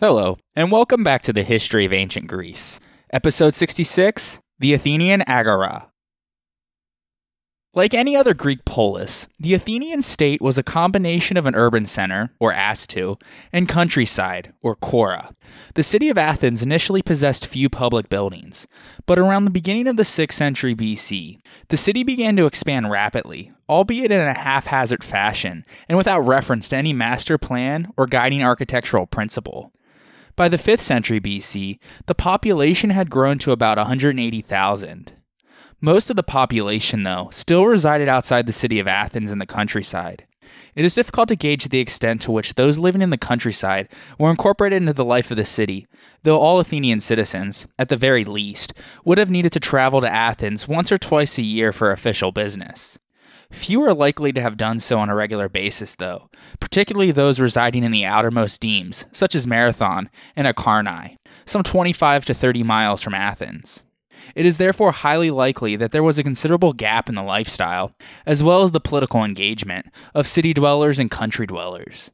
Hello, and welcome back to the History of Ancient Greece. Episode 66, the Athenian Agora. Like any other Greek polis, the Athenian state was a combination of an urban center, or astu, and countryside, or chora. The city of Athens initially possessed few public buildings, but around the beginning of the 6th century BC, the city began to expand rapidly, albeit in a haphazard fashion, and without reference to any master plan or guiding architectural principle. By the 5th century BC, the population had grown to about 180,000. Most of the population, though, still resided outside the city of Athens in the countryside. It is difficult to gauge the extent to which those living in the countryside were incorporated into the life of the city, though all Athenian citizens, at the very least, would have needed to travel to Athens once or twice a year for official business. Few are likely to have done so on a regular basis, though, particularly those residing in the outermost demes, such as Marathon and Akarnai, some 25 to 30 miles from Athens. It is therefore highly likely that there was a considerable gap in the lifestyle, as well as the political engagement, of city dwellers and country dwellers.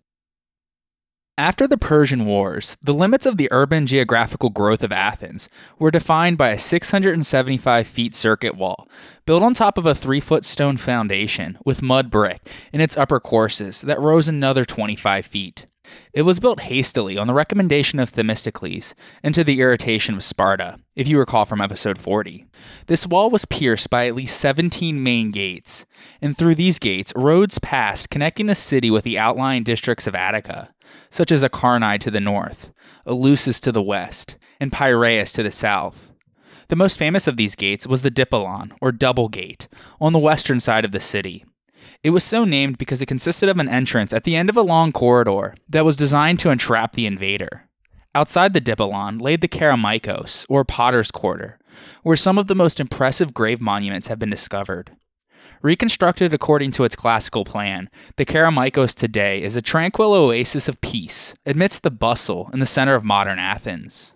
After the Persian Wars, the limits of the urban geographical growth of Athens were defined by a 675-feet circuit wall, built on top of a 3-foot stone foundation with mud brick in its upper courses that rose another 25 feet. It was built hastily on the recommendation of Themistocles and to the irritation of Sparta, if you recall from episode 40. This wall was pierced by at least 17 main gates, and through these gates, roads passed connecting the city with the outlying districts of Attica, such as Akarnai to the north, Eleusis to the west, and Piraeus to the south. The most famous of these gates was the Dipylon, or Double Gate, on the western side of the city. It was so named because it consisted of an entrance at the end of a long corridor that was designed to entrap the invader. Outside the Dipylon lay the Kerameikos, or Potter's Quarter, where some of the most impressive grave monuments have been discovered. Reconstructed according to its classical plan, the Kerameikos today is a tranquil oasis of peace amidst the bustle in the center of modern Athens.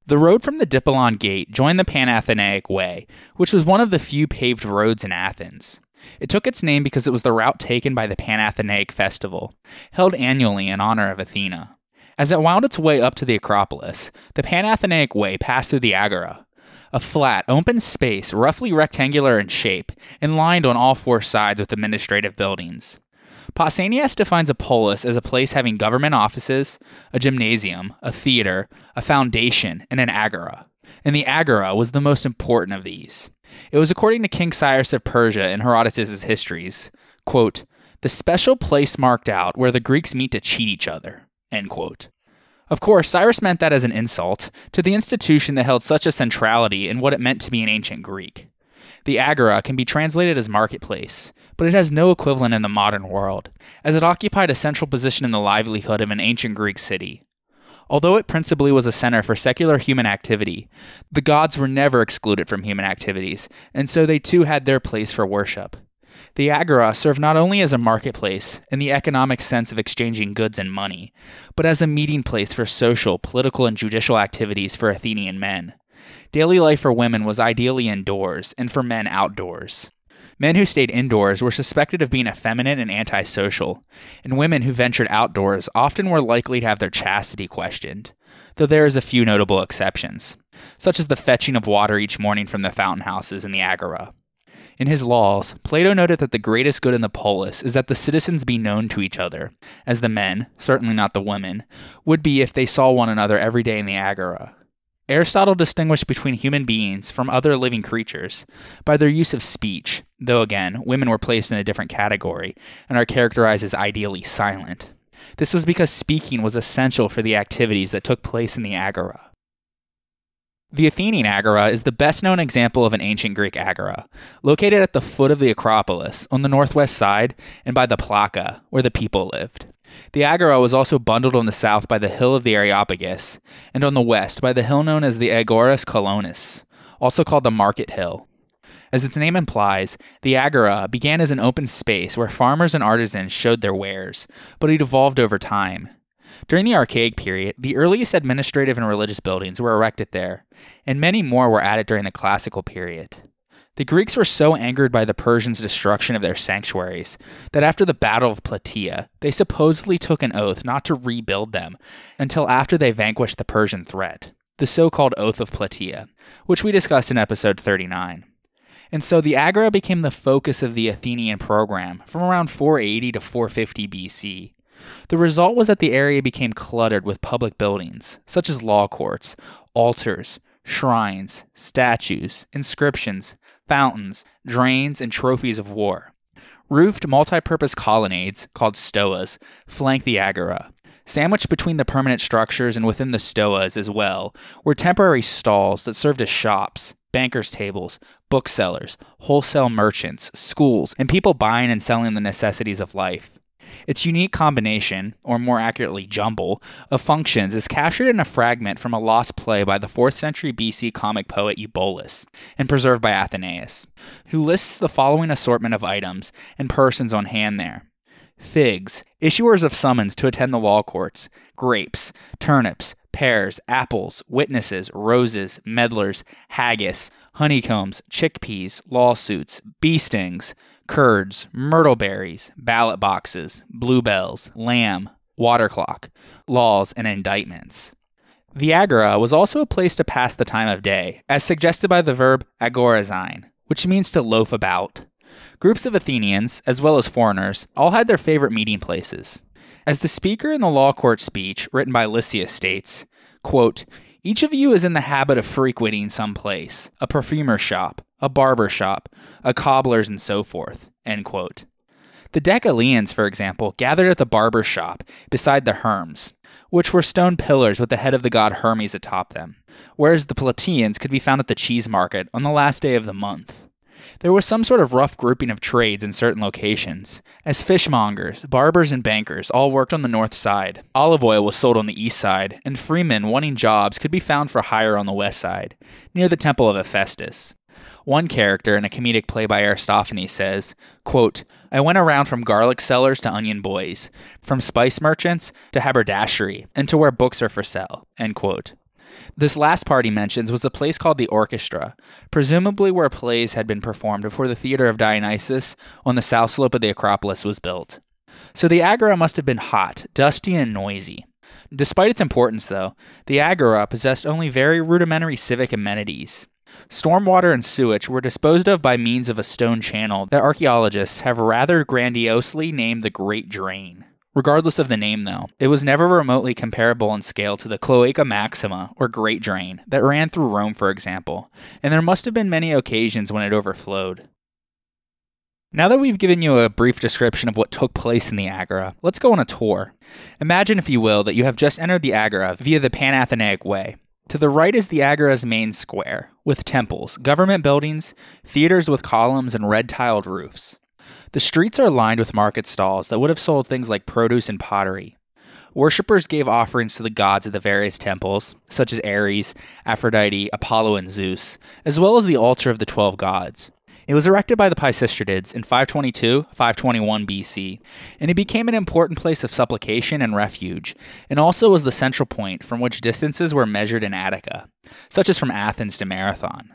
The road from the Dipylon Gate joined the Panathenaic Way, which was one of the few paved roads in Athens. It took its name because it was the route taken by the Panathenaic festival, held annually in honor of Athena. As it wound its way up to the Acropolis, the Panathenaic Way passed through the Agora, a flat, open space roughly rectangular in shape and lined on all 4 sides with administrative buildings. Pausanias defines a polis as a place having government offices, a gymnasium, a theater, a foundation, and an agora. And the agora was the most important of these. It was, according to King Cyrus of Persia in Herodotus' histories, quote, the special place marked out where the Greeks meet to cheat each other, end quote. Of course, Cyrus meant that as an insult to the institution that held such a centrality in what it meant to be an ancient Greek. The agora can be translated as marketplace, but it has no equivalent in the modern world, as it occupied a central position in the livelihood of an ancient Greek city. Although it principally was a center for secular human activity, the gods were never excluded from human activities, and so they too had their place for worship. The agora served not only as a marketplace, in the economic sense of exchanging goods and money, but as a meeting place for social, political, and judicial activities for Athenian men. Daily life for women was ideally indoors, and for men outdoors. Men who stayed indoors were suspected of being effeminate and antisocial, and women who ventured outdoors often were likely to have their chastity questioned, though there is a few notable exceptions, such as the fetching of water each morning from the fountain houses in the agora. In his laws, Plato noted that the greatest good in the polis is that the citizens be known to each other, as the men, certainly not the women, would be if they saw one another every day in the agora. Aristotle distinguished between human beings from other living creatures by their use of speech, though again, women were placed in a different category and are characterized as ideally silent. This was because speaking was essential for the activities that took place in the agora. The Athenian Agora is the best-known example of an ancient Greek agora, located at the foot of the Acropolis on the northwest side and by the Plaka, where the people lived. The agora was also bundled on the south by the hill of the Areopagus, and on the west by the hill known as the Agorus Colonus, also called the Market Hill. As its name implies, the agora began as an open space where farmers and artisans showed their wares, but it evolved over time. During the Archaic period, the earliest administrative and religious buildings were erected there, and many more were added during the Classical period. The Greeks were so angered by the Persians' destruction of their sanctuaries that after the Battle of Plataea, they supposedly took an oath not to rebuild them until after they vanquished the Persian threat, the so-called Oath of Plataea, which we discussed in episode 39. And so the Agora became the focus of the Athenian program from around 480 to 450 BC. The result was that the area became cluttered with public buildings, such as law courts, altars, shrines, statues, inscriptions, fountains, drains, and trophies of war. Roofed multi-purpose colonnades, called stoas, flanked the Agora. Sandwiched between the permanent structures and within the stoas as well were temporary stalls that served as shops, bankers' tables, booksellers, wholesale merchants, schools, and people buying and selling the necessities of life. Its unique combination, or more accurately jumble, of functions is captured in a fragment from a lost play by the 4th century BC comic poet Eubolus, and preserved by Athenaeus, who lists the following assortment of items and persons on hand there. Figs, issuers of summons to attend the law courts, grapes, turnips, pears, apples, witnesses, roses, medlars, haggis, honeycombs, chickpeas, lawsuits, bee stings, curds, myrtle berries, ballot boxes, bluebells, lamb, water clock, laws, and indictments. The Agora was also a place to pass the time of day, as suggested by the verb agorazein, which means to loaf about. Groups of Athenians, as well as foreigners, all had their favorite meeting places. As the speaker in the law court speech, written by Lysias, states, quote, "Each of you is in the habit of frequenting some place, a perfumer's shop, a barber shop, a cobbler's, and so forth." End quote. The Decaleans, for example, gathered at the barber shop beside the Herms, which were stone pillars with the head of the god Hermes atop them, whereas the Plataeans could be found at the cheese market on the last day of the month. There was some sort of rough grouping of trades in certain locations, as fishmongers, barbers, and bankers all worked on the north side. Olive oil was sold on the east side, and freemen wanting jobs could be found for hire on the west side, near the Temple of Hephaestus. One character in a comedic play by Aristophanes says, quote, "I went around from garlic sellers to onion boys, from spice merchants to haberdashery, and to where books are for sale." End quote. This last part he mentions was a place called the Orchestra, presumably where plays had been performed before the Theater of Dionysus on the south slope of the Acropolis was built. So the Agora must have been hot, dusty, and noisy. Despite its importance, though, the Agora possessed only very rudimentary civic amenities. Stormwater and sewage were disposed of by means of a stone channel that archaeologists have rather grandiosely named the Great Drain. Regardless of the name, though, it was never remotely comparable in scale to the Cloaca Maxima, or Great Drain, that ran through Rome, for example, and there must have been many occasions when it overflowed. Now that we've given you a brief description of what took place in the Agora, let's go on a tour. Imagine, if you will, that you have just entered the Agora via the Panathenaic Way. To the right is the Agora's main square, with temples, government buildings, theaters with columns, and red-tiled roofs. The streets are lined with market stalls that would have sold things like produce and pottery. Worshippers gave offerings to the gods of the various temples, such as Ares, Aphrodite, Apollo, and Zeus, as well as the altar of the 12 gods. It was erected by the Pisistratids in 522-521 BC, and it became an important place of supplication and refuge, and also was the central point from which distances were measured in Attica, such as from Athens to Marathon.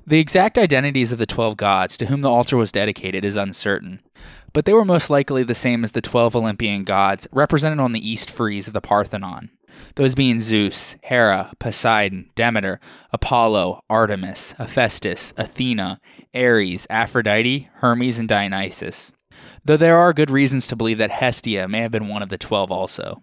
The exact identities of the 12 gods to whom the altar was dedicated is uncertain, but they were most likely the same as the 12 Olympian gods represented on the east frieze of the Parthenon, those being Zeus, Hera, Poseidon, Demeter, Apollo, Artemis, Hephaestus, Athena, Ares, Aphrodite, Hermes, and Dionysus, though there are good reasons to believe that Hestia may have been one of the 12 also.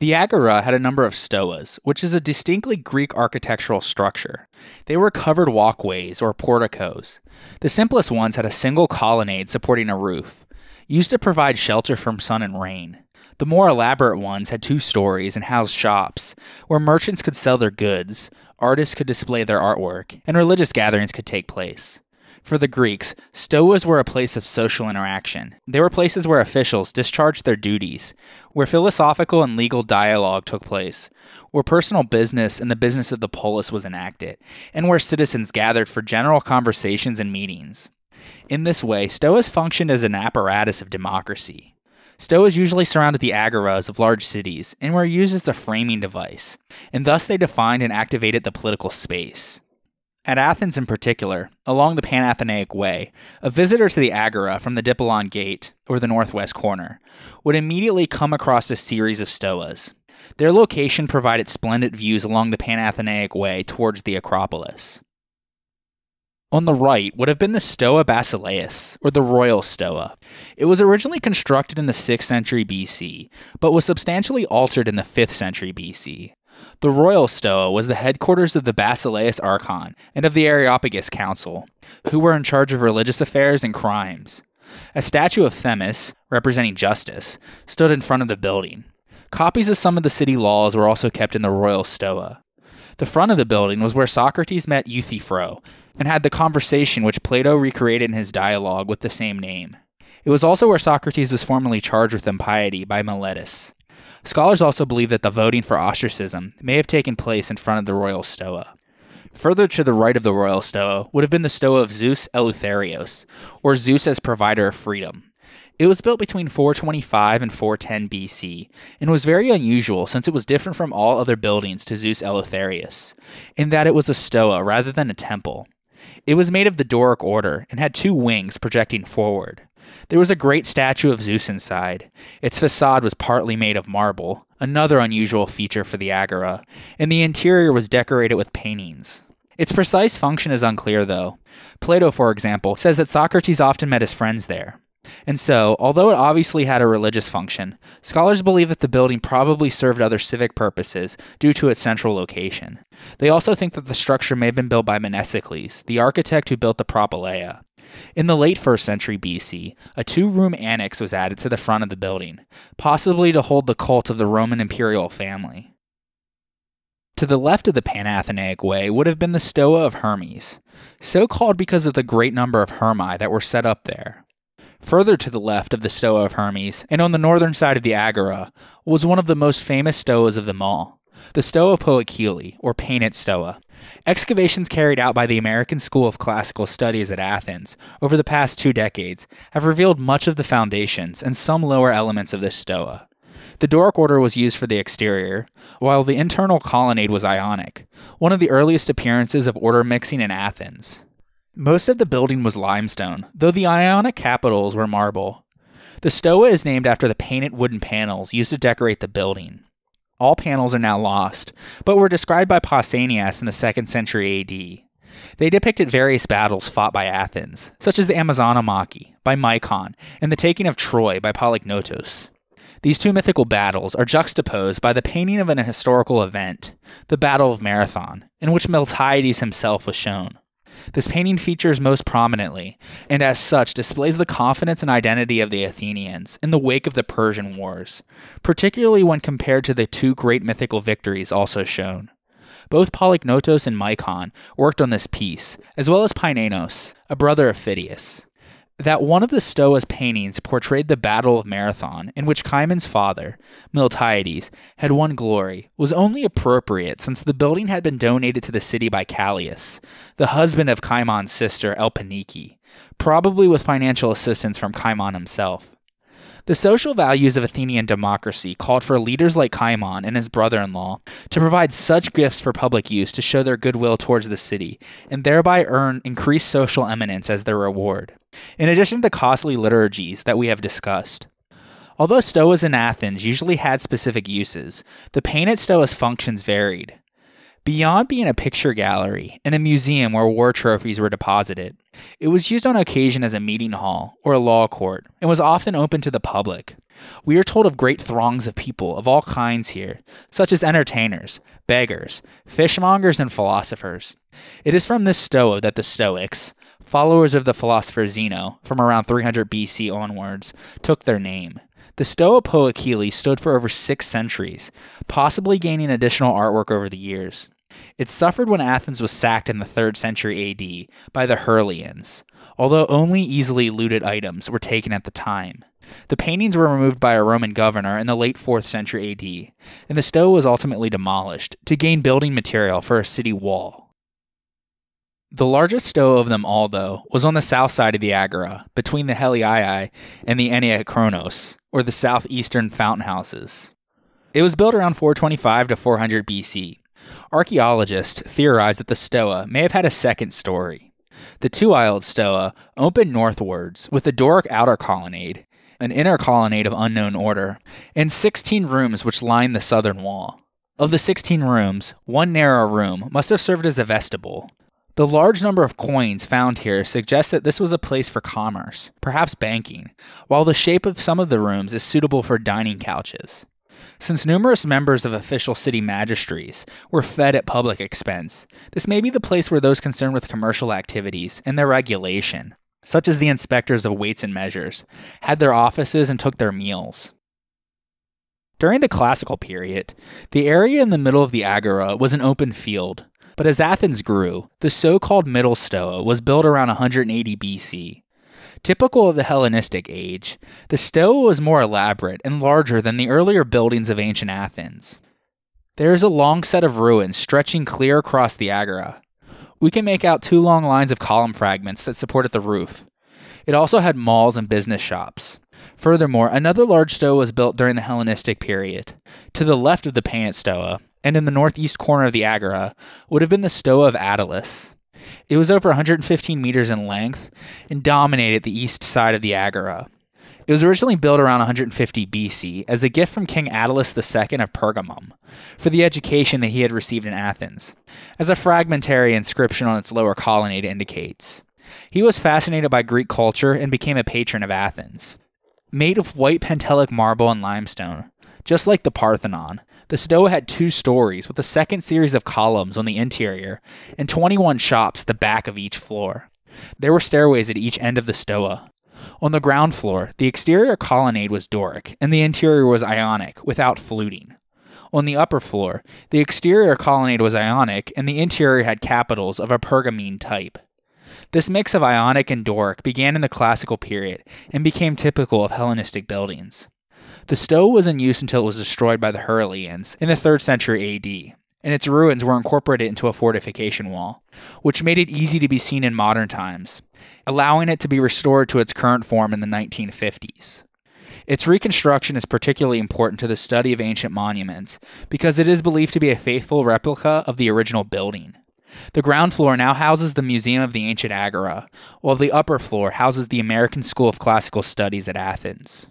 The Agora had a number of stoas, which is a distinctly Greek architectural structure. They were covered walkways, or porticos. The simplest ones had a single colonnade supporting a roof, used to provide shelter from sun and rain. The more elaborate ones had 2 stories and housed shops, where merchants could sell their goods, artists could display their artwork, and religious gatherings could take place. For the Greeks, stoas were a place of social interaction. They were places where officials discharged their duties, where philosophical and legal dialogue took place, where personal business and the business of the polis was enacted, and where citizens gathered for general conversations and meetings. In this way, stoas functioned as an apparatus of democracy. Stoas usually surrounded the agoras of large cities and were used as a framing device, and thus they defined and activated the political space. At Athens in particular, along the Panathenaic Way, a visitor to the Agora from the Dippolon Gate, or the northwest corner, would immediately come across a series of stoas. Their location provided splendid views along the Panathenaic Way towards the Acropolis. On the right would have been the Stoa Basileus, or the Royal Stoa. It was originally constructed in the 6th century BC, but was substantially altered in the 5th century BC. The Royal Stoa was the headquarters of the Basileus Archon and of the Areopagus Council, who were in charge of religious affairs and crimes. A statue of Themis, representing justice, stood in front of the building. Copies of some of the city laws were also kept in the Royal Stoa. The front of the building was where Socrates met Euthyphro and had the conversation which Plato recreated in his dialogue with the same name. It was also where Socrates was formally charged with impiety by Meletus. Scholars also believe that the voting for ostracism may have taken place in front of the Royal Stoa. Further to the right of the Royal Stoa would have been the Stoa of Zeus Eleutherios, or Zeus as provider of freedom. It was built between 425 and 410 BC, and was very unusual since it was different from all other buildings to Zeus Eleutherios, in that it was a stoa rather than a temple. It was made of the Doric order and had 2 wings projecting forward. There was a great statue of Zeus inside. Its facade was partly made of marble, another unusual feature for the Agora, and the interior was decorated with paintings. Its precise function is unclear, though. Plato, for example, says that Socrates often met his friends there. And so, although it obviously had a religious function, scholars believe that the building probably served other civic purposes due to its central location. They also think that the structure may have been built by Mnesicles, the architect who built the Propylaea. In the late 1st century BC, a 2-room annex was added to the front of the building, possibly to hold the cult of the Roman imperial family. To the left of the Panathenaic Way would have been the Stoa of Hermes, so called because of the great number of Hermae that were set up there. Further to the left of the Stoa of Hermes, and on the northern side of the Agora, was one of the most famous stoas of them all, the Stoa of Poikile, or Painted Stoa. Excavations carried out by the American School of Classical Studies at Athens over the past 2 decades have revealed much of the foundations and some lower elements of this stoa. The Doric order was used for the exterior, while the internal colonnade was Ionic, one of the earliest appearances of order mixing in Athens. Most of the building was limestone, though the Ionic capitals were marble. The stoa is named after the painted wooden panels used to decorate the building. All panels are now lost, but were described by Pausanias in the 2nd century AD. They depicted various battles fought by Athens, such as the Amazonomachy by Mycon and the taking of Troy by Polygnotos. These 2 mythical battles are juxtaposed by the painting of an historical event, the Battle of Marathon, in which Miltiades himself was shown. This painting features most prominently, and as such displays the confidence and identity of the Athenians in the wake of the Persian Wars, particularly when compared to the 2 great mythical victories also shown. Both Polygnotos and Mycon worked on this piece, as well as Painenos, a brother of Phidias. That one of the Stoa's paintings portrayed the Battle of Marathon, in which Chimon's father, Miltiades, had won glory, was only appropriate since the building had been donated to the city by Callias, the husband of Chimon's sister Elpenike, probably with financial assistance from Cimon himself. The social values of Athenian democracy called for leaders like Cimon and his brother-in-law to provide such gifts for public use to show their goodwill towards the city, and thereby earn increased social eminence as their reward, in addition to the costly liturgies that we have discussed. Although stoas in Athens usually had specific uses, the painted stoa's functions varied. Beyond being a picture gallery and a museum where war trophies were deposited, it was used on occasion as a meeting hall or a law court and was often open to the public. We are told of great throngs of people of all kinds here, such as entertainers, beggars, fishmongers, and philosophers. It is from this stoa that the Stoics, followers of the philosopher Zeno from around 300 BC onwards, took their name. The Stoa Poikile stood for over 6 centuries, possibly gaining additional artwork over the years. It suffered when Athens was sacked in the 3rd century AD by the Herlians, although only easily looted items were taken at the time. The paintings were removed by a Roman governor in the late 4th century AD, and the Stoa was ultimately demolished to gain building material for a city wall. The largest stoa of them all, though, was on the south side of the Agora, between the Heliaei and the Eniachronos, or the southeastern fountain houses. It was built around 425 to 400 BC. Archaeologists theorize that the Stoa may have had a second story. The two-aisled Stoa opened northwards with a Doric outer colonnade, an inner colonnade of unknown order, and 16 rooms which lined the southern wall. Of the 16 rooms, one narrow room must have served as a vestibule. The large number of coins found here suggests that this was a place for commerce, perhaps banking, while the shape of some of the rooms is suitable for dining couches. Since numerous members of official city magistracies were fed at public expense, this may be the place where those concerned with commercial activities and their regulation, such as the inspectors of weights and measures, had their offices and took their meals. During the classical period, the area in the middle of the Agora was an open field, but as Athens grew, the so-called Middle Stoa was built around 180 BC. Typical of the Hellenistic age, the Stoa was more elaborate and larger than the earlier buildings of ancient Athens. There is a long set of ruins stretching clear across the Agora. We can make out 2 long lines of column fragments that supported the roof. It also had malls and business shops. Furthermore, another large Stoa was built during the Hellenistic period. To the left of the Paean Stoa, and in the northeast corner of the Agora, would have been the Stoa of Attalus. It was over 115 meters in length and dominated the east side of the Agora. It was originally built around 150 BC as a gift from King Attalus II of Pergamum for the education that he had received in Athens, as a fragmentary inscription on its lower colonnade indicates. He was fascinated by Greek culture and became a patron of Athens. Made of white Pentelic marble and limestone, just like the Parthenon, the Stoa had 2 stories with a second series of columns on the interior and 21 shops at the back of each floor. There were stairways at each end of the Stoa. On the ground floor, the exterior colonnade was Doric and the interior was Ionic, without fluting. On the upper floor, the exterior colonnade was Ionic and the interior had capitals of a Pergamene type. This mix of Ionic and Doric began in the classical period and became typical of Hellenistic buildings. The Stoa was in use until it was destroyed by the Heracleans in the 3rd century AD, and its ruins were incorporated into a fortification wall, which made it easy to be seen in modern times, allowing it to be restored to its current form in the 1950s. Its reconstruction is particularly important to the study of ancient monuments because it is believed to be a faithful replica of the original building. The ground floor now houses the Museum of the Ancient Agora, while the upper floor houses the American School of Classical Studies at Athens.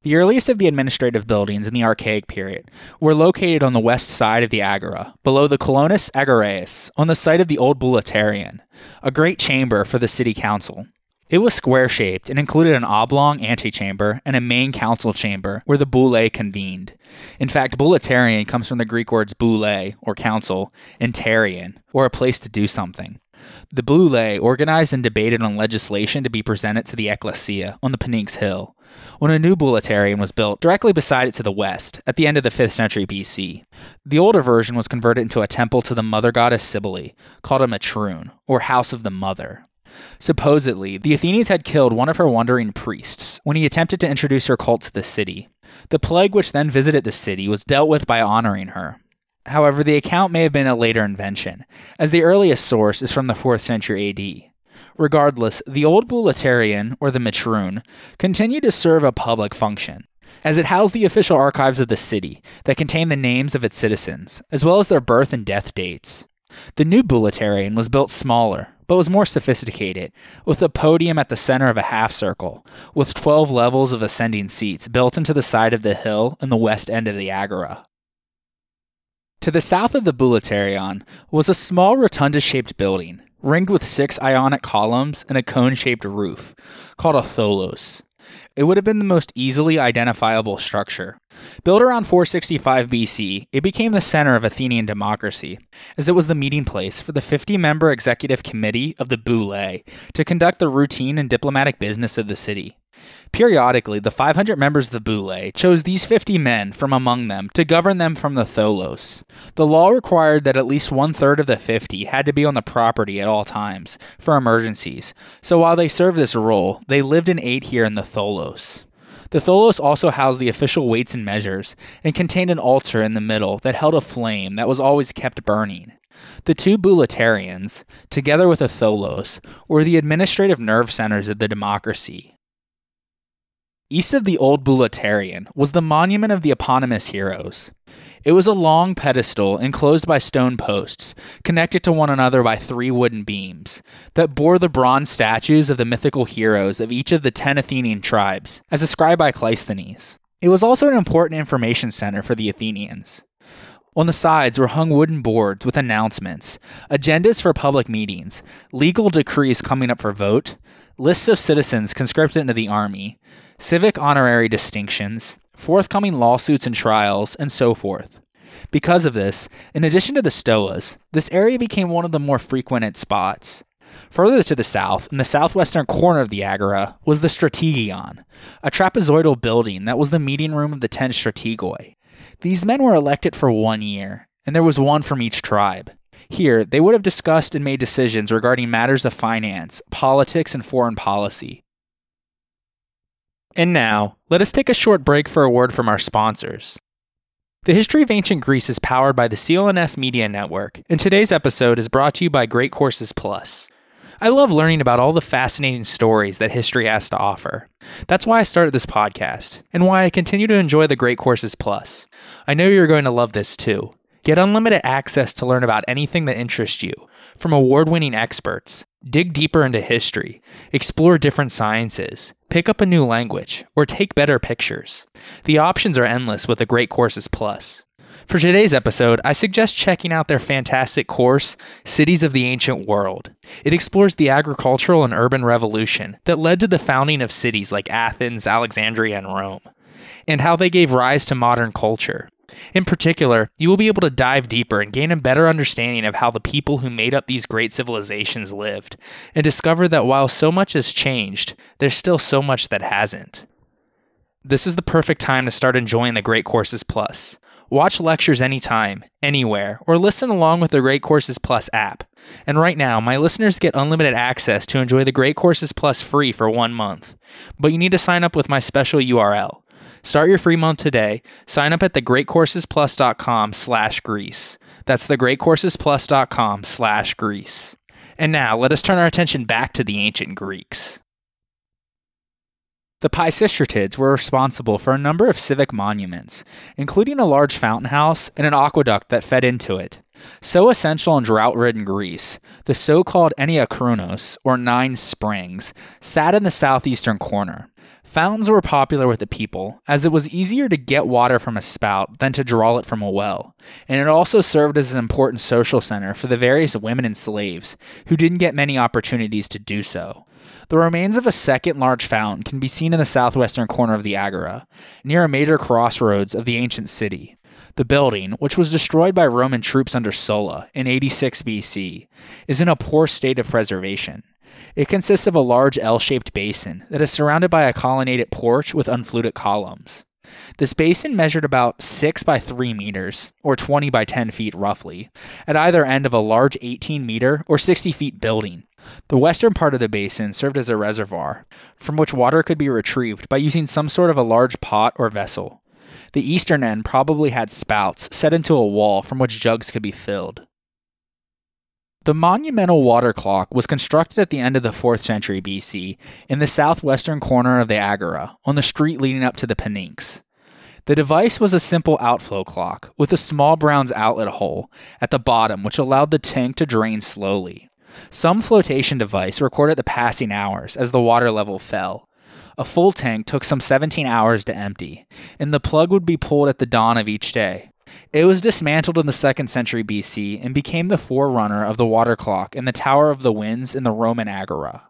The earliest of the administrative buildings in the Archaic period were located on the west side of the Agora, below the Colonus Agoraeus, on the site of the old Bouleuterion, a great chamber for the city council. It was square-shaped and included an oblong antechamber and a main council chamber where the boule convened. In fact, Bouleuterion comes from the Greek words boule, or council, and terion, or a place to do something. The boule organized and debated on legislation to be presented to the ecclesia on the Pnyx Hill, when a new Bouleuterion was built directly beside it to the west, at the end of the 5th century BC. The older version was converted into a temple to the mother goddess Cybele, called a Matroon, or House of the Mother. Supposedly, the Athenians had killed one of her wandering priests when he attempted to introduce her cult to the city. The plague which then visited the city was dealt with by honoring her. However, the account may have been a later invention, as the earliest source is from the 4th century AD. Regardless, the old Bouleuterion, or the Matroon, continued to serve a public function, as it housed the official archives of the city that contained the names of its citizens, as well as their birth and death dates. The new Bouleuterion was built smaller, but was more sophisticated, with a podium at the center of a half-circle, with 12 levels of ascending seats built into the side of the hill in the west end of the Agora. To the south of the Bouleuterion was a small rotunda-shaped building, ringed with 6 Ionic columns and a cone-shaped roof, called a Tholos. It would have been the most easily identifiable structure. Built around 465 BC, it became the center of Athenian democracy, as it was the meeting place for the 50-member executive committee of the Boule to conduct the routine and diplomatic business of the city. Periodically, the 500 members of the Boule chose these 50 men from among them to govern them from the Tholos. The law required that at least 1/3 of the 50 had to be on the property at all times for emergencies, so while they served this role, they lived and ate here in the Tholos. The Tholos also housed the official weights and measures and contained an altar in the middle that held a flame that was always kept burning. The 2 Bouleuterions, together with the Tholos, were the administrative nerve centers of the democracy. East of the old Bouleuterion was the monument of the eponymous heroes. It was a long pedestal enclosed by stone posts, connected to one another by 3 wooden beams, that bore the bronze statues of the mythical heroes of each of the 10 Athenian tribes, as described by Cleisthenes. It was also an important information center for the Athenians. On the sides were hung wooden boards with announcements, agendas for public meetings, legal decrees coming up for vote, lists of citizens conscripted into the army, civic honorary distinctions, forthcoming lawsuits and trials, and so forth. Because of this, in addition to the Stoahs, this area became one of the more frequented spots. Further to the south, in the southwestern corner of the Agora, was the Strategion, a trapezoidal building that was the meeting room of the 10 strategoi. These men were elected for 1 year, and there was one from each tribe. Here, they would have discussed and made decisions regarding matters of finance, politics, and foreign policy. And now, let us take a short break for a word from our sponsors. The history of ancient Greece is powered by the CLNS Media Network, and today's episode is brought to you by Great Courses Plus. I love learning about all the fascinating stories that history has to offer. That's why I started this podcast, and why I continue to enjoy the Great Courses Plus. I know you're going to love this too. Get unlimited access to learn about anything that interests you, from award-winning experts, dig deeper into history, explore different sciences, pick up a new language, or take better pictures. The options are endless with the Great Courses Plus. For today's episode, I suggest checking out their fantastic course, Cities of the Ancient World. It explores the agricultural and urban revolution that led to the founding of cities like Athens, Alexandria, and Rome, and how they gave rise to modern culture. In particular, you will be able to dive deeper and gain a better understanding of how the people who made up these great civilizations lived, and discover that while so much has changed, there's still so much that hasn't. This is the perfect time to start enjoying the Great Courses Plus. Watch lectures anytime, anywhere, or listen along with the Great Courses Plus app. And right now, my listeners get unlimited access to enjoy the Great Courses Plus free for 1 month. But you need to sign up with my special URL. Start your free month today. Sign up at thegreatcoursesplus.com/Greece. That's thegreatcoursesplus.com/Greece. And now, let us turn our attention back to the ancient Greeks. The Pisistratids were responsible for a number of civic monuments, including a large fountain house and an aqueduct that fed into it. So essential in drought-ridden Greece, the so-called Enneakronos, or 9 springs, sat in the southeastern corner. Fountains were popular with the people, as it was easier to get water from a spout than to draw it from a well, and it also served as an important social center for the various women and slaves, who didn't get many opportunities to do so. The remains of a second large fountain can be seen in the southwestern corner of the Agora, near a major crossroads of the ancient city. The building, which was destroyed by Roman troops under Sulla in 86 BC, is in a poor state of preservation. It consists of a large L-shaped basin that is surrounded by a colonnaded porch with unfluted columns. This basin measured about 6 by 3 meters, or 20 by 10 feet roughly, at either end of a large 18-meter or 60-feet building. The western part of the basin served as a reservoir, from which water could be retrieved by using some sort of a large pot or vessel. The eastern end probably had spouts set into a wall from which jugs could be filled. The monumental water clock was constructed at the end of the 4th century BC in the southwestern corner of the Agora, on the street leading up to the Pnyx. The device was a simple outflow clock with a small bronze outlet hole at the bottom which allowed the tank to drain slowly. Some flotation device recorded the passing hours as the water level fell. A full tank took some 17 hours to empty, and the plug would be pulled at the dawn of each day. It was dismantled in the 2nd century BC and became the forerunner of the water clock in the Tower of the Winds in the Roman Agora.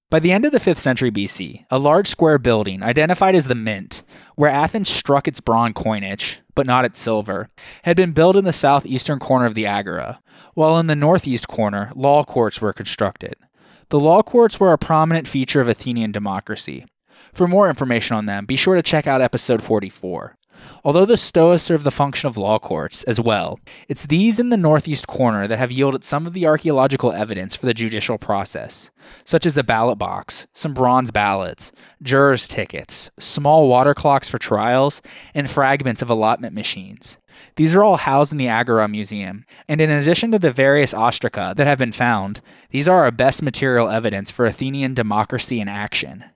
By the end of the 5th century BC, a large square building identified as the Mint, where Athens struck its bronze coinage, but not its silver, had been built in the southeastern corner of the Agora, while in the northeast corner, law courts were constructed. The law courts were a prominent feature of Athenian democracy. For more information on them, be sure to check out episode 44. Although the Stoa serve the function of law courts as well, it's these in the northeast corner that have yielded some of the archaeological evidence for the judicial process, such as a ballot box, some bronze ballots, jurors' tickets, small water clocks for trials, and fragments of allotment machines. These are all housed in the Agora Museum, and in addition to the various ostraca that have been found, these are our best material evidence for Athenian democracy in action.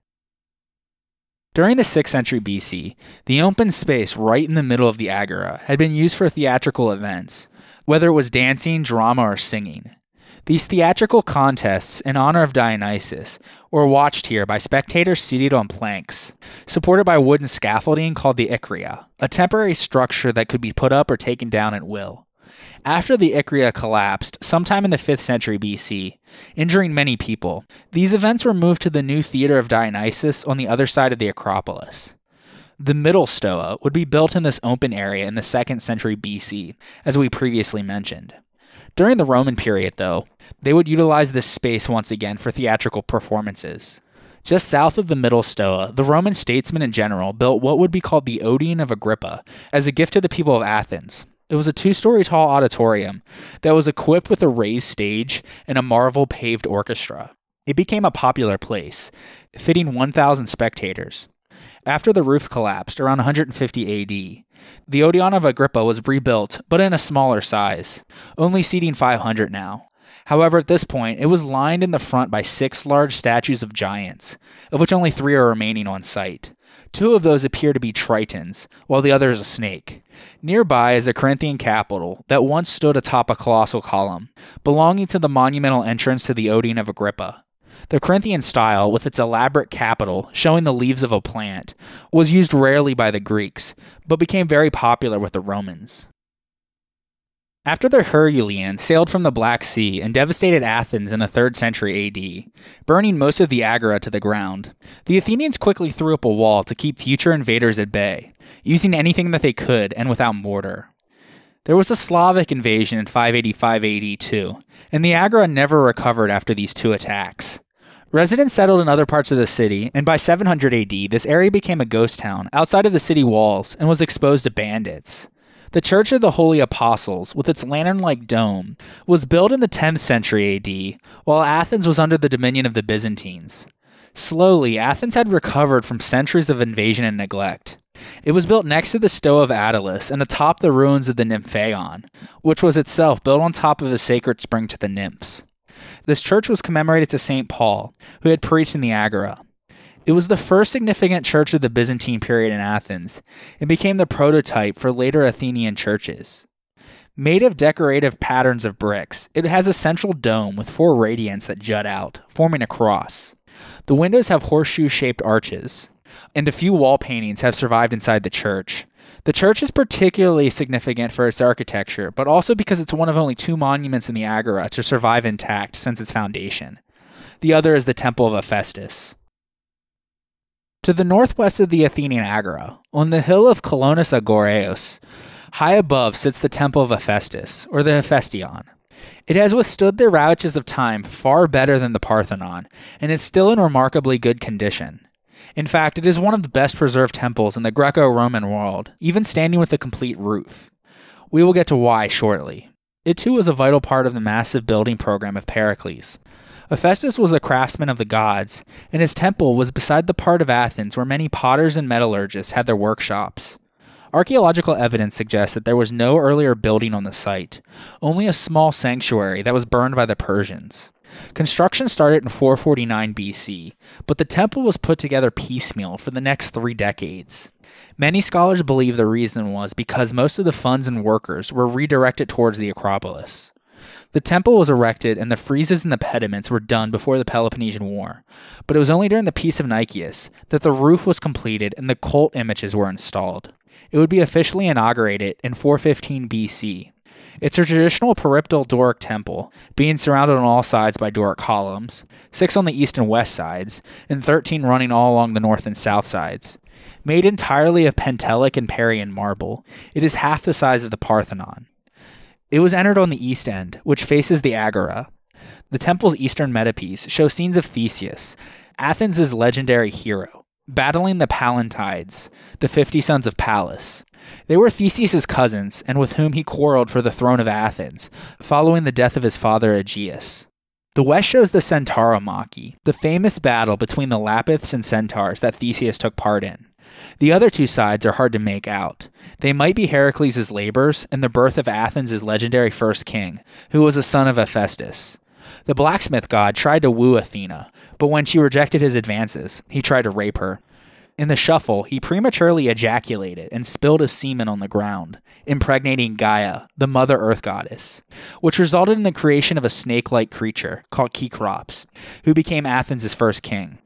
During the 6th century BC, the open space right in the middle of the Agora had been used for theatrical events, whether it was dancing, drama, or singing. These theatrical contests in honor of Dionysus were watched here by spectators seated on planks, supported by wooden scaffolding called the Icria, a temporary structure that could be put up or taken down at will. After the Icria collapsed, sometime in the 5th century BC, injuring many people, these events were moved to the new Theater of Dionysus on the other side of the Acropolis. The middle Stoa would be built in this open area in the 2nd century BC, as we previously mentioned. During the Roman period, though, they would utilize this space once again for theatrical performances. Just south of the middle Stoa, the Roman statesmen in general built what would be called the Odeon of Agrippa as a gift to the people of Athens. It was a 2-story tall auditorium that was equipped with a raised stage and a marble paved orchestra. It became a popular place, fitting 1,000 spectators. After the roof collapsed around 150 AD, the Odeon of Agrippa was rebuilt, but in a smaller size, only seating 500 now. However, at this point, it was lined in the front by 6 large statues of giants, of which only 3 are remaining on site. 2 of those appear to be tritons, while the other is a snake. Nearby is a Corinthian Capitol that once stood atop a colossal column, belonging to the monumental entrance to the Odeon of Agrippa. The Corinthian style, with its elaborate capital showing the leaves of a plant, was used rarely by the Greeks, but became very popular with the Romans. After the Herculean sailed from the Black Sea and devastated Athens in the 3rd century AD, burning most of the Agora to the ground, the Athenians quickly threw up a wall to keep future invaders at bay, using anything that they could and without mortar. There was a Slavic invasion in 585 AD too, and the Agora never recovered after these 2 attacks. Residents settled in other parts of the city, and by 700 AD, this area became a ghost town outside of the city walls and was exposed to bandits. The Church of the Holy Apostles, with its lantern-like dome, was built in the 10th century AD, while Athens was under the dominion of the Byzantines. Slowly, Athens had recovered from centuries of invasion and neglect. It was built next to the Stoah of Attalus and atop the ruins of the Nymphaion, which was itself built on top of a sacred spring to the nymphs. This church was commemorated to St. Paul, who had preached in the Agora. It was the first significant church of the Byzantine period in Athens, and became the prototype for later Athenian churches. Made of decorative patterns of bricks, it has a central dome with 4 radiants that jut out, forming a cross. The windows have horseshoe-shaped arches, and a few wall paintings have survived inside the church. The church is particularly significant for its architecture, but also because it's one of only 2 monuments in the Agora to survive intact since its foundation. The other is the Temple of A Festus. To the northwest of the Athenian Agora, on the hill of Colonus Agoreos, high above sits the Temple of Hephaestus, or the Hephaestion. It has withstood the ravages of time far better than the Parthenon, and is still in remarkably good condition. In fact, it is one of the best preserved temples in the Greco-Roman world, even standing with a complete roof. We will get to why shortly. It too was a vital part of the massive building program of Pericles. A Festus was the craftsman of the gods, and his temple was beside the part of Athens where many potters and metallurgists had their workshops. Archaeological evidence suggests that there was no earlier building on the site, only a small sanctuary that was burned by the Persians. Construction started in 449 BC, but the temple was put together piecemeal for the next 3 decades. Many scholars believe the reason was because most of the funds and workers were redirected towards the Acropolis. The temple was erected and the friezes and the pediments were done before the Peloponnesian War, but it was only during the Peace of Nicaeus that the roof was completed and the cult images were installed. It would be officially inaugurated in 415 BC. It's a traditional peripteral Doric temple, being surrounded on all sides by Doric columns, 6 on the east and west sides, and 13 running all along the north and south sides. Made entirely of Pentelic and Parian marble, it is half the size of the Parthenon. It was entered on the east end, which faces the Agora. The temple's eastern metapiece shows scenes of Theseus, Athens' legendary hero, battling the Pallantides, the 50 sons of Pallas. They were Theseus' cousins, and with whom he quarreled for the throne of Athens, following the death of his father Aegeus. The west shows the Centauromachy, the famous battle between the Lapiths and Centaurs that Theseus took part in. The other 2 sides are hard to make out. They might be Heracles' labors and the birth of Athens' legendary first king, who was a son of A Festus. The blacksmith god tried to woo Athena, but when she rejected his advances, he tried to rape her. In the shuffle, he prematurely ejaculated and spilled his semen on the ground, impregnating Gaia, the Mother Earth goddess, which resulted in the creation of a snake-like creature called Kekrops, who became Athens' first king.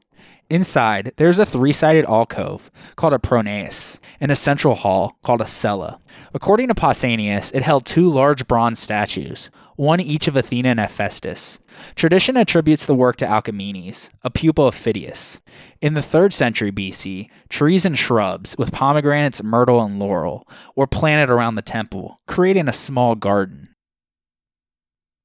Inside, there's a three-sided alcove called a pronaos and a central hall called a cella. According to Pausanias, it held two large bronze statues, one each of Athena and A Festus. Tradition attributes the work to Alcamenes, a pupil of Phidias. In the 3rd century BC, trees and shrubs with pomegranates, myrtle, and laurel were planted around the temple, creating a small garden.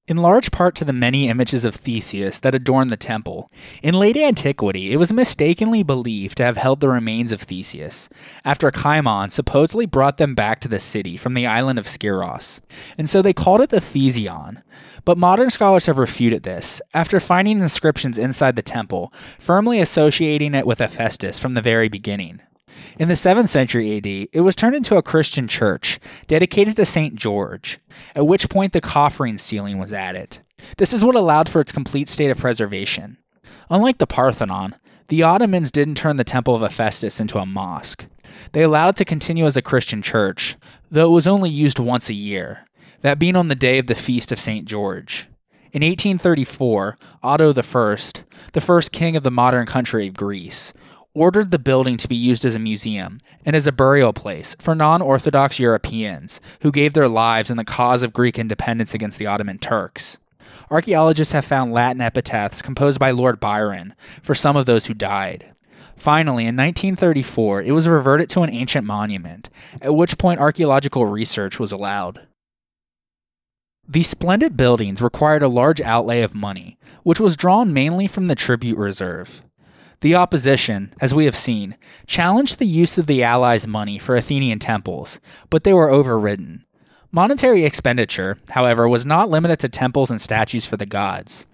In large part to the many images of Theseus that adorn the temple, in late antiquity it was mistakenly believed to have held the remains of Theseus, after Cimon supposedly brought them back to the city from the island of Skyros, and so they called it the Fizion. But modern scholars have refuted this, after finding inscriptions inside the temple, firmly associating it with A Festus from the very beginning. In the 7th century AD, it was turned into a Christian church dedicated to St. George, at which point the coffering ceiling was added. This is what allowed for its complete state of preservation. Unlike the Parthenon, the Ottomans didn't turn the Temple of Hephaestus into a mosque. They allowed it to continue as a Christian church, though it was only used once a year, that being on the day of the Feast of St. George. In 1834, Otto I, the first king of the modern country of Greece, ordered the building to be used as a museum and as a burial place for non-Orthodox Europeans who gave their lives in the cause of Greek independence against the Ottoman Turks. Archaeologists have found Latin epitaphs composed by Lord Byron for some of those who died. Finally, in 1934, it was reverted to an ancient monument, at which point archaeological research was allowed. These splendid buildings required a large outlay of money, which was drawn mainly from the tribute reserve. The opposition, as we have seen, challenged the use of the Allies' money for Athenian temples, but they were overridden. Monetary expenditure, however, was not limited to temples and statues for the gods.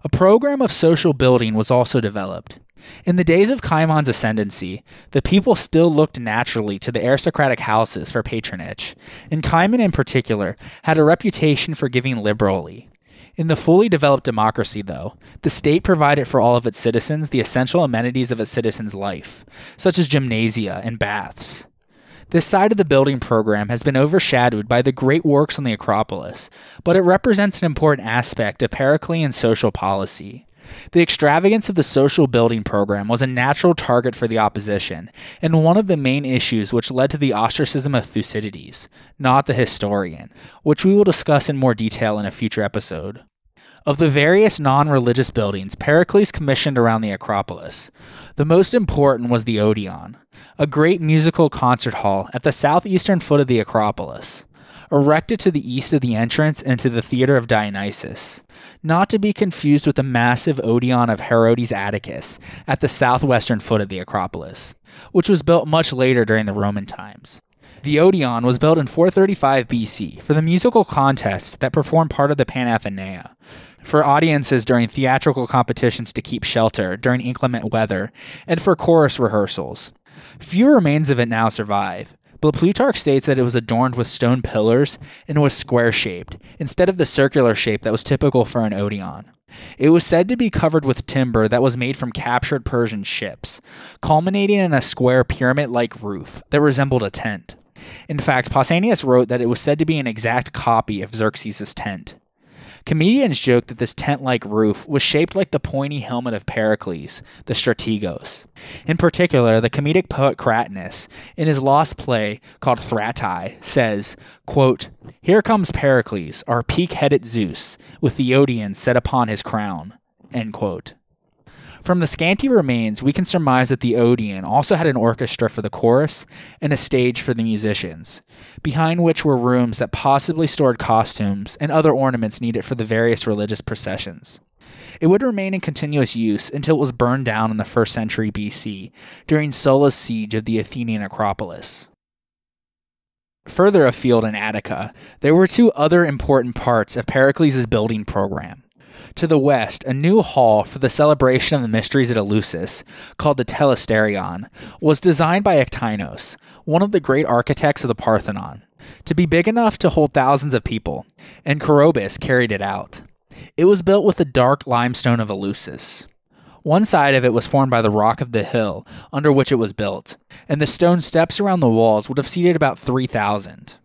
A program of social building was also developed. In the days of Cimon's ascendancy, the people still looked naturally to the aristocratic houses for patronage, and Cimon in particular had a reputation for giving liberally. In the fully developed democracy, though, the state provided for all of its citizens the essential amenities of a citizen's life, such as gymnasia and baths. This side of the building program has been overshadowed by the great works on the Acropolis, but it represents an important aspect of Periclean social policy. The extravagance of the social building program was a natural target for the opposition, and one of the main issues which led to the ostracism of Thucydides, not the historian, which we will discuss in more detail in a future episode. Of the various non-religious buildings Pericles commissioned around the Acropolis, the most important was the Odeon, a great musical concert hall at the southeastern foot of the Acropolis, erected to the east of the entrance into the Theater of Dionysus, not to be confused with the massive Odeon of Herodes Atticus at the southwestern foot of the Acropolis, which was built much later during the Roman times. The Odeon was built in 435 BC for the musical contests that performed part of the Panathenaea, for audiences during theatrical competitions to keep shelter during inclement weather, and for chorus rehearsals. Few remains of it now survive, but Plutarch states that it was adorned with stone pillars and was square-shaped, instead of the circular shape that was typical for an Odeon. It was said to be covered with timber that was made from captured Persian ships, culminating in a square pyramid-like roof that resembled a tent. In fact, Pausanias wrote that it was said to be an exact copy of Xerxes' tent. Comedians joke that this tent-like roof was shaped like the pointy helmet of Pericles, the strategos. In particular, the comedic poet Cratinus, in his lost play called Thratae, says, quote, "Here comes Pericles, our peak-headed Zeus, with the Odeon set upon his crown." End quote. From the scanty remains, we can surmise that the Odeon also had an orchestra for the chorus and a stage for the musicians, behind which were rooms that possibly stored costumes and other ornaments needed for the various religious processions. It would remain in continuous use until it was burned down in the 1st century BC during Sulla's siege of the Athenian Acropolis. Further afield in Attica, there were two other important parts of Pericles' building program. To the west, a new hall for the celebration of the mysteries at Eleusis, called the Telesterion, was designed by Actinos, one of the great architects of the Parthenon, to be big enough to hold thousands of people, and Coroebus carried it out. It was built with the dark limestone of Eleusis. One side of it was formed by the rock of the hill under which it was built, and the stone steps around the walls would have seated about 3,000.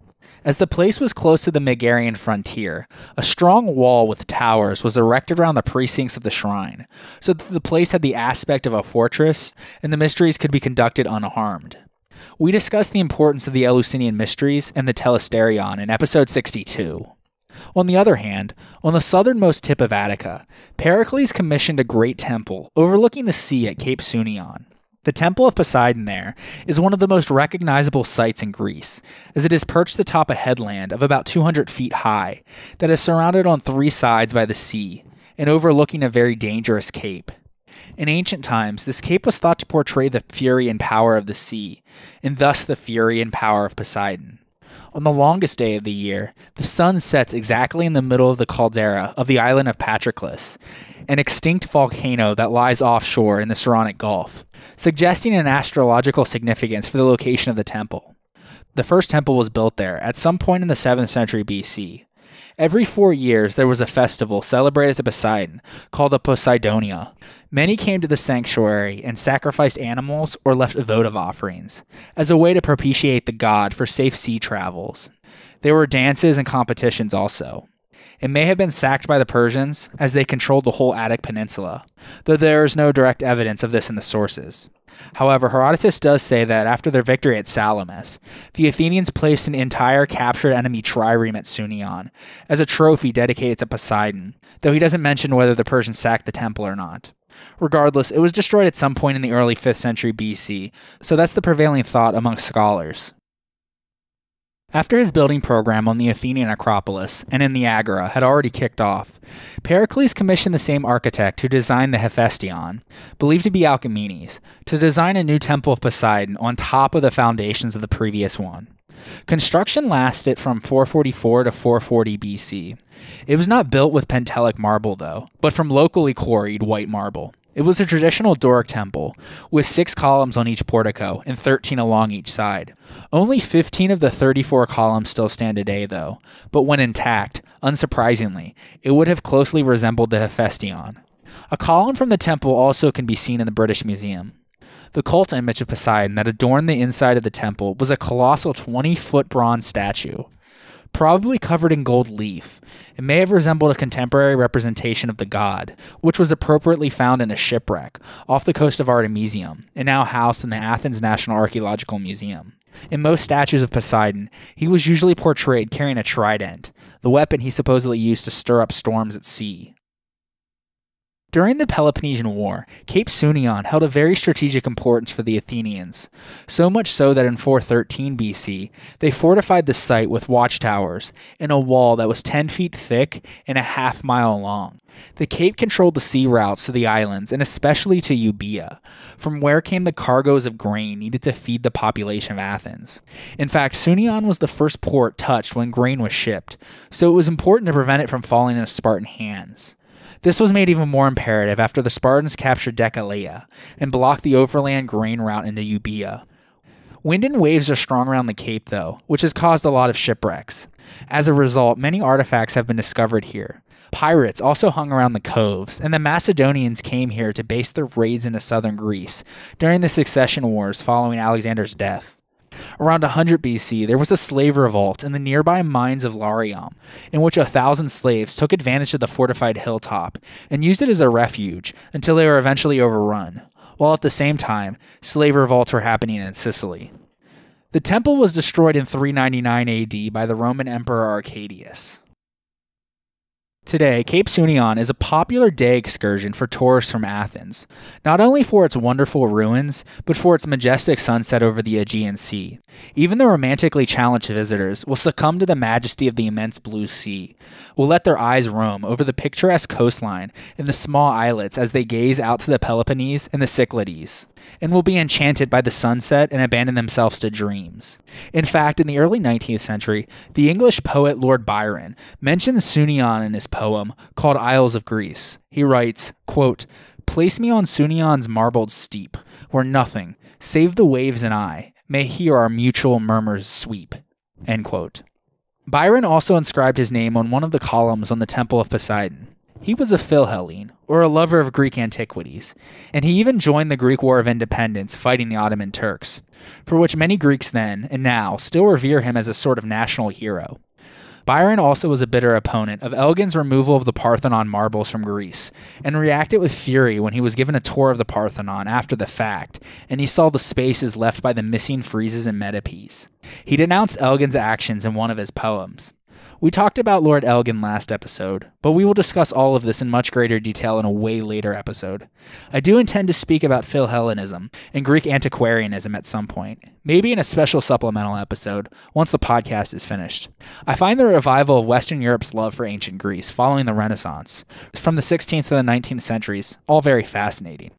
As the place was close to the Megarian frontier, a strong wall with towers was erected around the precincts of the shrine, so that the place had the aspect of a fortress, and the mysteries could be conducted unharmed. We discussed the importance of the Eleusinian mysteries and the Telesterion in episode 62. On the other hand, on the southernmost tip of Attica, Pericles commissioned a great temple overlooking the sea at Cape Sounion. The Temple of Poseidon there is one of the most recognizable sites in Greece, as it is perched atop a headland of about 200 feet high that is surrounded on 3 sides by the sea and overlooking a very dangerous cape. In ancient times, this cape was thought to portray the fury and power of the sea, and thus the fury and power of Poseidon. On the longest day of the year, the sun sets exactly in the middle of the caldera of the island of Patroclus, an extinct volcano that lies offshore in the Saronic Gulf, suggesting an astrological significance for the location of the temple. The first temple was built there at some point in the 7th century BC. Every 4 years, there was a festival celebrated to Poseidon called the Poseidonia. Many came to the sanctuary and sacrificed animals or left votive offerings, as a way to propitiate the god for safe sea travels. There were dances and competitions also. It may have been sacked by the Persians, as they controlled the whole Attic Peninsula, though there is no direct evidence of this in the sources. However, Herodotus does say that after their victory at Salamis, the Athenians placed an entire captured enemy trireme at Sounion as a trophy dedicated to Poseidon, though he doesn't mention whether the Persians sacked the temple or not. Regardless, it was destroyed at some point in the early 5th century BC, so that's the prevailing thought amongst scholars. After his building program on the Athenian Acropolis and in the Agora had already kicked off, Pericles commissioned the same architect who designed the Hephaestion, believed to be Alcmenes, to design a new Temple of Poseidon on top of the foundations of the previous one. Construction lasted from 444 to 440 BC. It was not built with Pentelic marble though, but from locally quarried white marble. It was a traditional Doric temple, with 6 columns on each portico and 13 along each side. Only 15 of the 34 columns still stand today, though, but when intact, unsurprisingly, it would have closely resembled the Hephaestion. A column from the temple also can be seen in the British Museum. The cult image of Poseidon that adorned the inside of the temple was a colossal 20-foot bronze statue. Probably covered in gold leaf, it may have resembled a contemporary representation of the god, which was appropriately found in a shipwreck off the coast of Artemisium, and now housed in the Athens National Archaeological Museum. In most statues of Poseidon, he was usually portrayed carrying a trident, the weapon he supposedly used to stir up storms at sea. During the Peloponnesian War, Cape Sounion held a very strategic importance for the Athenians, so much so that in 413 BC, they fortified the site with watchtowers and a wall that was 10 feet thick and a half-mile long. The cape controlled the sea routes to the islands and especially to Euboea, from where came the cargoes of grain needed to feed the population of Athens. In fact, Sounion was the first port touched when grain was shipped, so it was important to prevent it from falling into Spartan hands. This was made even more imperative after the Spartans captured Decelea and blocked the overland grain route into Euboea. Wind and waves are strong around the cape, though, which has caused a lot of shipwrecks. As a result, many artifacts have been discovered here. Pirates also hung around the coves, and the Macedonians came here to base their raids into southern Greece during the succession wars following Alexander's death. Around 100 BC, there was a slave revolt in the nearby mines of Larium, in which 1,000 slaves took advantage of the fortified hilltop and used it as a refuge until they were eventually overrun, while at the same time, slave revolts were happening in Sicily. The temple was destroyed in 399 AD by the Roman Emperor Arcadius. Today, Cape Sounion is a popular day excursion for tourists from Athens, not only for its wonderful ruins, but for its majestic sunset over the Aegean Sea. Even the romantically challenged visitors will succumb to the majesty of the immense blue sea, will let their eyes roam over the picturesque coastline and the small islets as they gaze out to the Peloponnese and the Cyclades, and will be enchanted by the sunset and abandon themselves to dreams. In fact, in the early 19th century, the English poet Lord Byron mentions Sounion in his poem called Isles of Greece. He writes, quote, "Place me on Sounion's marbled steep, where nothing, save the waves and I, may hear our mutual murmurs sweep." End quote. Byron also inscribed his name on one of the columns on the Temple of Poseidon. He was a Philhellene, or a lover of Greek antiquities, and he even joined the Greek War of Independence fighting the Ottoman Turks, for which many Greeks then, and now, still revere him as a sort of national hero. Byron also was a bitter opponent of Elgin's removal of the Parthenon marbles from Greece, and reacted with fury when he was given a tour of the Parthenon after the fact, and he saw the spaces left by the missing friezes and metopes. He denounced Elgin's actions in one of his poems. We talked about Lord Elgin last episode, but we will discuss all of this in much greater detail in a way later episode. I do intend to speak about Philhellenism and Greek antiquarianism at some point, maybe in a special supplemental episode, once the podcast is finished. I find the revival of Western Europe's love for ancient Greece following the Renaissance, from the 16th to the 19th centuries, all very fascinating.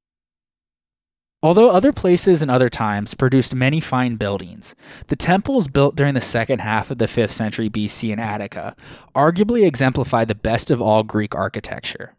Although other places and other times produced many fine buildings, the temples built during the second half of the 5th century BC in Attica arguably exemplify the best of all Greek architecture.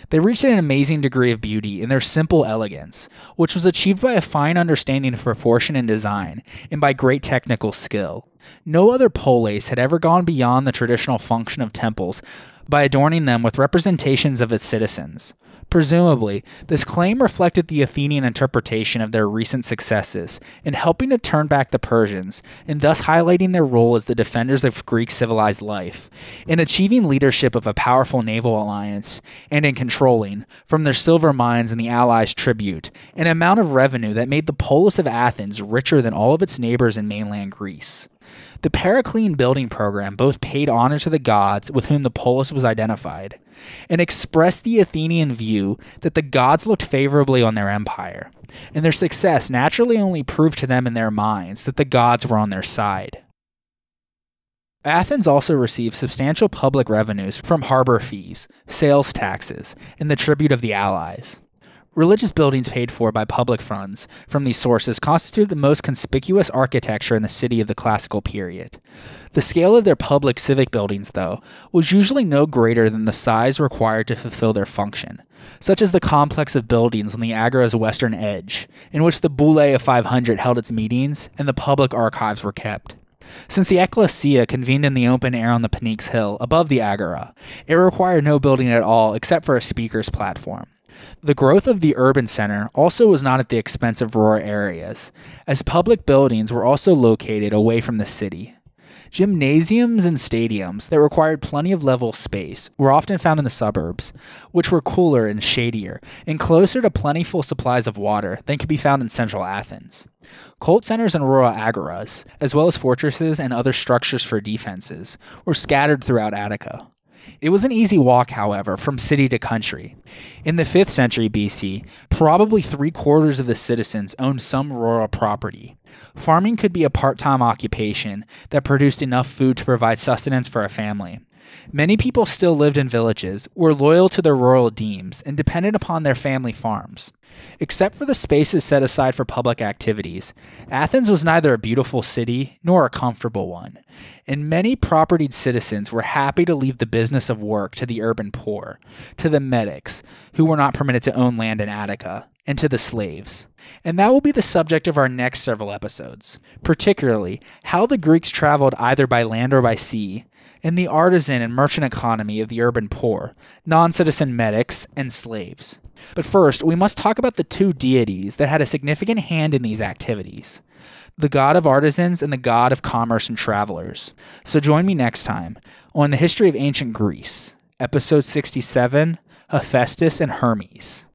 They reached an amazing degree of beauty in their simple elegance, which was achieved by a fine understanding of proportion and design, and by great technical skill. No other polis had ever gone beyond the traditional function of temples by adorning them with representations of its citizens. Presumably, this claim reflected the Athenian interpretation of their recent successes in helping to turn back the Persians, and thus highlighting their role as the defenders of Greek civilized life, in achieving leadership of a powerful naval alliance, and in controlling, from their silver mines and the allies' tribute, an amount of revenue that made the polis of Athens richer than all of its neighbors in mainland Greece. The Periclean Building Program both paid honor to the gods with whom the polis was identified, and expressed the Athenian view that the gods looked favorably on their empire, and their success naturally only proved to them in their minds that the gods were on their side. Athens also received substantial public revenues from harbor fees, sales taxes, and the tribute of the allies. Religious buildings paid for by public funds from these sources constituted the most conspicuous architecture in the city of the classical period. The scale of their public civic buildings, though, was usually no greater than the size required to fulfill their function, such as the complex of buildings on the Agora's western edge, in which the Boule of 500 held its meetings and the public archives were kept. Since the ecclesia convened in the open air on the Pnyx Hill above the Agora, it required no building at all except for a speaker's platform. The growth of the urban center also was not at the expense of rural areas, as public buildings were also located away from the city. Gymnasiums and stadiums that required plenty of level space were often found in the suburbs, which were cooler and shadier, and closer to plentiful supplies of water than could be found in central Athens. Cult centers and rural agoras, as well as fortresses and other structures for defenses, were scattered throughout Attica. It was an easy walk, however, from city to country. In the 5th century BC, probably 3/4 of the citizens owned some rural property. Farming could be a part-time occupation that produced enough food to provide sustenance for a family. Many people still lived in villages, were loyal to their rural demes, and depended upon their family farms. Except for the spaces set aside for public activities, Athens was neither a beautiful city nor a comfortable one, and many propertied citizens were happy to leave the business of work to the urban poor, to the metics, who were not permitted to own land in Attica, and to the slaves. And that will be the subject of our next several episodes, particularly how the Greeks traveled either by land or by sea, and the artisan and merchant economy of the urban poor, non-citizen metics, and slaves. But first, we must talk about the two deities that had a significant hand in these activities: the god of artisans and the god of commerce and travelers. So join me next time on the History of Ancient Greece, episode 67, A Festus and Hermes.